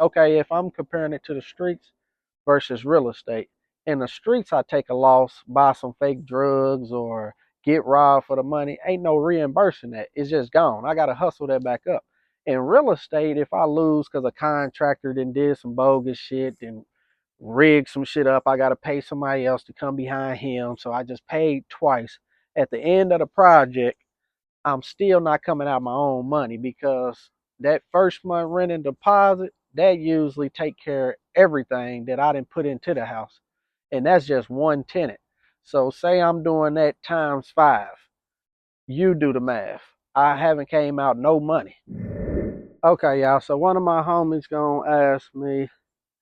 Okay, if I'm comparing it to the streets versus real estate, in the streets I take a loss, buy some fake drugs or get robbed for the money. Ain't no reimbursing that. It's just gone. I gotta hustle that back up. In real estate, if I lose because a contractor then did some bogus shit, then rigged some shit up, I gotta pay somebody else to come behind him. So I just paid twice. At the end of the project, I'm still not coming out my own money because that first month rent and deposit, that usually take care of everything that I didn't put into the house. And that's just one tenant. So say I'm doing that times five. You do the math. I haven't came out no money. Okay, y'all. So one of my homies gonna ask me,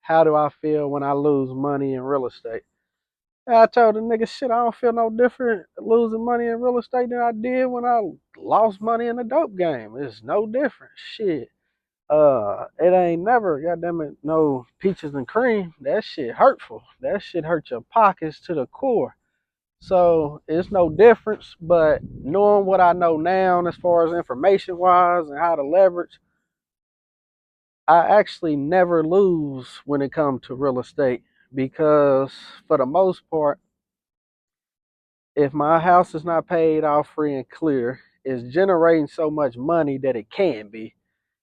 how do I feel when I lose money in real estate? And I told the nigga, shit, I don't feel no different losing money in real estate than I did when I lost money in the dope game. It's no different. Shit. It ain't never, goddamn it, no peaches and cream. That shit hurtful. That shit hurt your pockets to the core. So it's no difference, but knowing what I know now as far as information wise and how to leverage, I actually never lose when it comes to real estate because for the most part, if my house is not paid off free and clear, it's generating so much money that it can be.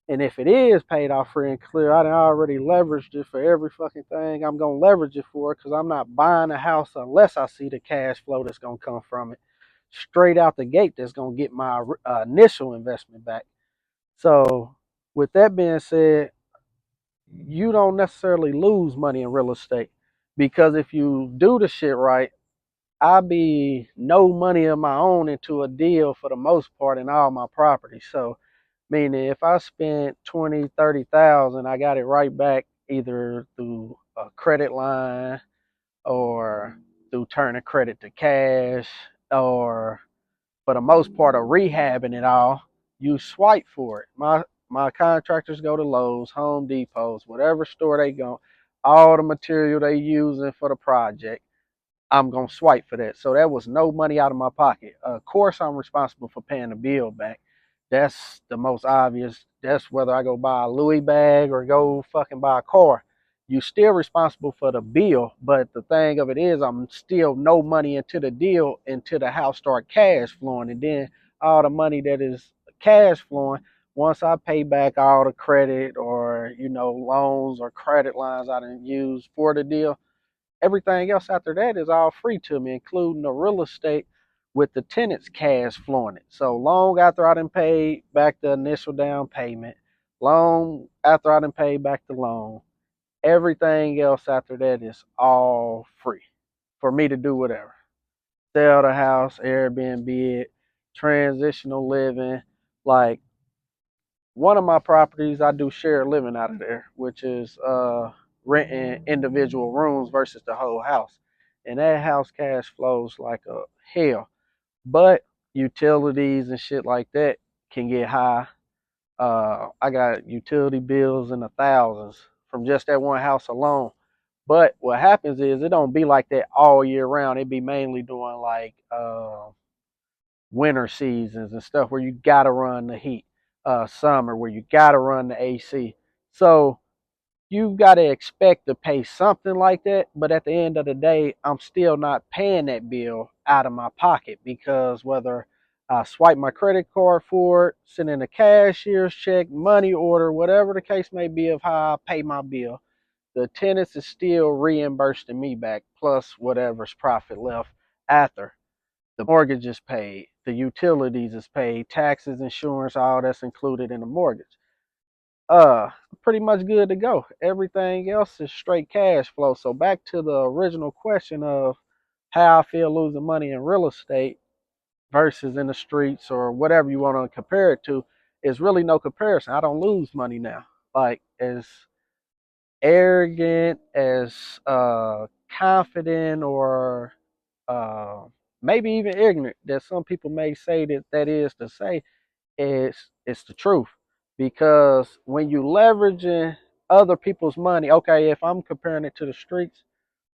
And if it is paid off free and clear, I done already leveraged it for every fucking thing I'm gonna leverage it for because I'm not buying a house unless I see the cash flow that's gonna come from it straight out the gate that's gonna get my initial investment back. So, with that being said, you don't necessarily lose money in real estate because if you do the shit right, I be no money of my own into a deal for the most part in all my properties. So meaning if I spent 20, 30,000, I got it right back either through a credit line or through turning credit to cash or for the most part of rehabbing it all. You swipe for it. My contractors go to Lowe's, Home Depots, whatever store they go, all the material they using for the project I'm gonna swipe for that. So that was no money out of my pocket. Of course, I'm responsible for paying the bill back. That's the most obvious. That's whether I go buy a Louis bag or go fucking buy a car. You still responsible for the bill, but the thing of it is, I'm still no money into the deal until the house start cash flowing, and then all the money that is cash flowing. Once I pay back all the credit or loans or credit lines I didn't use for the deal, everything else after that is all free to me, including the real estate with the tenants cash flowing it. So long after I done paid back the initial down payment, long after I done paid back the loan, everything else after that is all free for me to do whatever. Sell the house, Airbnb it, transitional living. Like one of my properties, I do share living out of there, which is renting individual rooms versus the whole house. And that house cash flows like a hell. But utilities and shit like that can get high. I got utility bills in the thousands from just that one house alone. But what happens is it don't be like that all year round. It be mainly doing like winter seasons and stuff where you gotta run the heat. Summer where you gotta run the AC. So you gotta expect to pay something like that, but at the end of the day, I'm still not paying that bill out of my pocket because whether I swipe my credit card for it, send in a cashier's check, money order, whatever the case may be of how I pay my bill, the tenants is still reimbursing me back plus whatever's profit left after the mortgage is paid, the utilities is paid, taxes, insurance, all that's included in the mortgage. Uh, Pretty much good to go. Everything else is straight cash flow. So back to the original question of how I feel losing money in real estate versus in the streets or whatever you want to compare it to is really no comparison. I don't lose money now. Like as arrogant, as confident or uh, maybe even ignorant that some people may say that is to say it's the truth because when you leveraging other people's money, okay, if I'm comparing it to the streets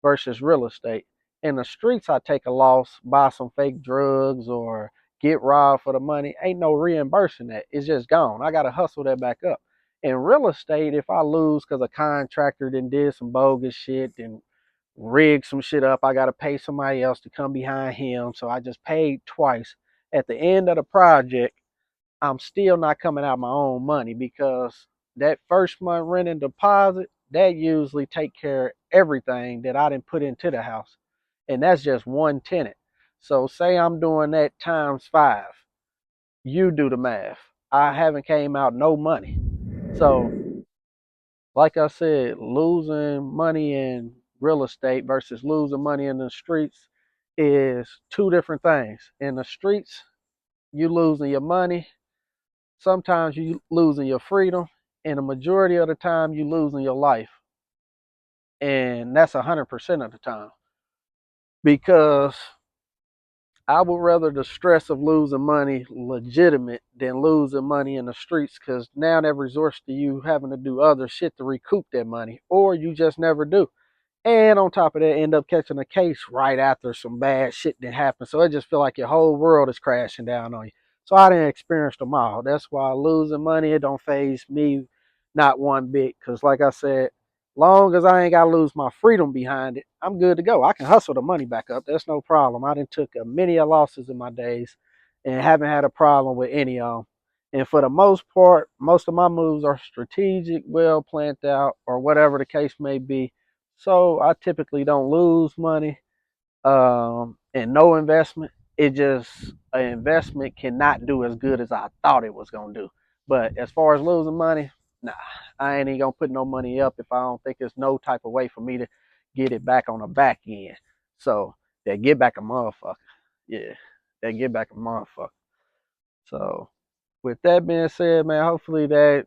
versus real estate, in the streets I take a loss, buy some fake drugs or get robbed for the money, ain't no reimbursing that. It's just gone. I gotta hustle that back up. In real estate, if I lose because a contractor then did some bogus shit, then rigged some shit up, I got to pay somebody else to come behind him. So I just paid twice. At the end of the project, I'm still not coming out my own money because that first month rent and deposit, that usually take care of everything that I didn't put into the house. And that's just one tenant. So say I'm doing that times 5. You do the math. I haven't came out no money. So like I said, losing money in real estate versus losing money in the streets is two different things. In the streets, you losing your money. Sometimes you losing your freedom, and the majority of the time you losing your life, and that's 100% of the time. Because I would rather the stress of losing money legitimate than losing money in the streets, because now that resorts to you having to do other shit to recoup that money, or you just never do. And on top of that, end up catching a case right after some bad shit that happened. So it just feel like your whole world is crashing down on you. So I didn't experience them all. That's why losing money, it don't phase me not one bit. Cause like I said, long as I ain't gotta lose my freedom behind it, I'm good to go. I can hustle the money back up. That's no problem. I done took a many a losses in my days and haven't had a problem with any of them. And for the most part, most of my moves are strategic, well planned out, or whatever the case may be. So I typically don't lose money. And no investment. It just an investment cannot do as good as I thought it was gonna do. But as far as losing money, nah, I ain't even gonna put no money up if I don't think there's no type of way for me to get it back on the back end. So that get back a motherfucker. Yeah, that get back a motherfucker. So with that being said, man, hopefully that,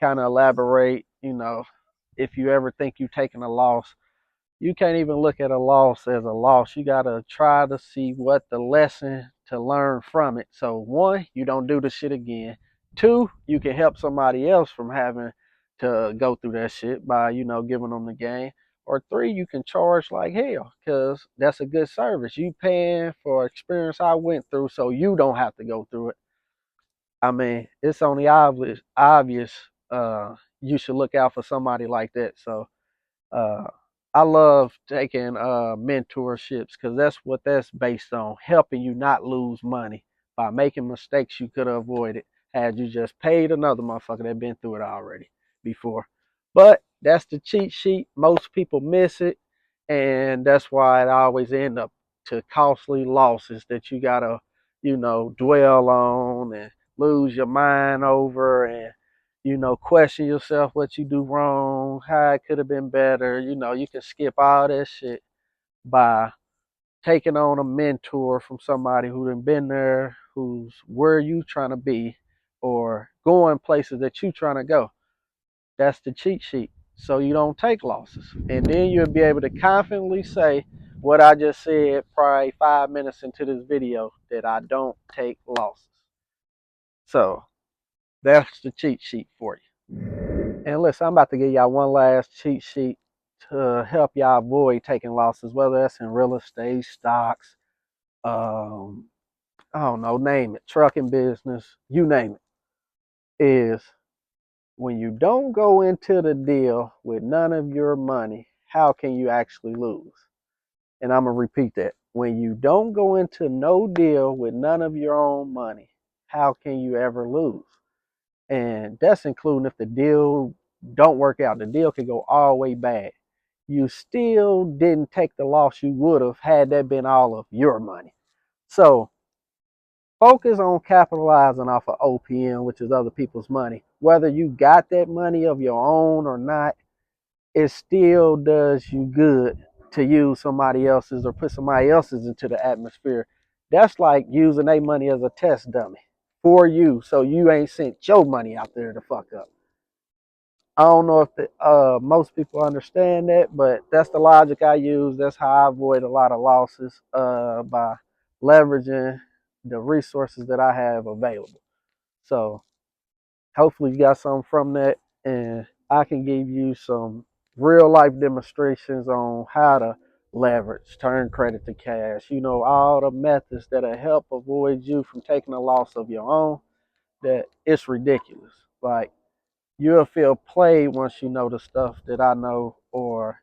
kind of elaborate, if you ever think you're taking a loss, you can't even look at a loss as a loss. You got to try to see what the lesson to learn from it. So, one, you don't do the shit again. Two, you can help somebody else from having to go through that shit by, giving them the game. Or three, you can charge like hell because that's a good service. You paying for experience I went through so you don't have to go through it. I mean, it's only obvious you should look out for somebody like that. So, uh, I love taking mentorships because that's what that's based on, helping you not lose money by making mistakes you could have avoided had you just paid another motherfucker that been through it already before. But that's the cheat sheet. Most people miss it, and that's why it always end up to costly losses that you gotta, dwell on and lose your mind over and question yourself what you do wrong, how it could have been better. You can skip all that shit by taking on a mentor from somebody who done been there, who's where you trying to be, or going places that you trying to go. That's the cheat sheet. So you don't take losses. And then you'll be able to confidently say what I just said probably 5 minutes into this video, that I don't take losses. So that's the cheat sheet for you. And listen, I'm about to give y'all one last cheat sheet to help y'all avoid taking losses, whether that's in real estate, stocks, um, I don't know, name it, trucking business, you name it, is when you don't go into the deal with none of your money, how can you actually lose? And I'm going to repeat that. When you don't go into no deal with none of your own money, how can you ever lose? And that's including if the deal don't work out. The deal could go all the way bad. You still didn't take the loss you would have had that been all of your money. So focus on capitalizing off of OPM, which is other people's money. Whether you got that money of your own or not, it still does you good to use somebody else's or put somebody else's into the atmosphere. That's like using their money as a test dummy for you, so you ain't sent your money out there to fuck up. I don't know if most people understand that, but that's the logic I use. That's how I avoid a lot of losses by leveraging the resources that I have available. So hopefully you got something from that, and I can give you some real life demonstrations on how to leverage, turn credit to cash, all the methods that'll help avoid you from taking a loss of your own, that it's ridiculous. Like, you'll feel played once you know the stuff that I know, or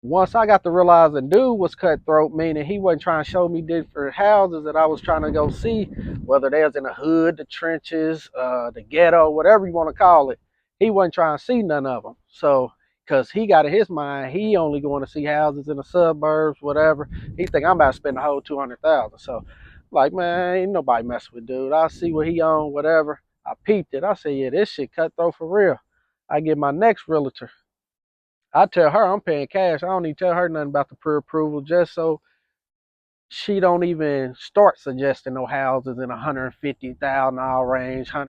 once I got to realizing dude was cutthroat, meaning he wasn't trying to show me different houses that I was trying to go see, whether they was in the hood, the trenches, the ghetto, whatever you want to call it. He wasn't trying to see none of them. So, because he got in his mind, he only going to see houses in the suburbs, whatever. He think I'm about to spend the whole 200,000. So, like, man, ain't nobody mess with dude. I see what he on, whatever. I peeped it. I said, yeah, this shit cutthroat for real. I get my next realtor. I tell her I'm paying cash. I don't even tell her nothing about the pre-approval, just so she don't even start suggesting no houses in $150,000 range.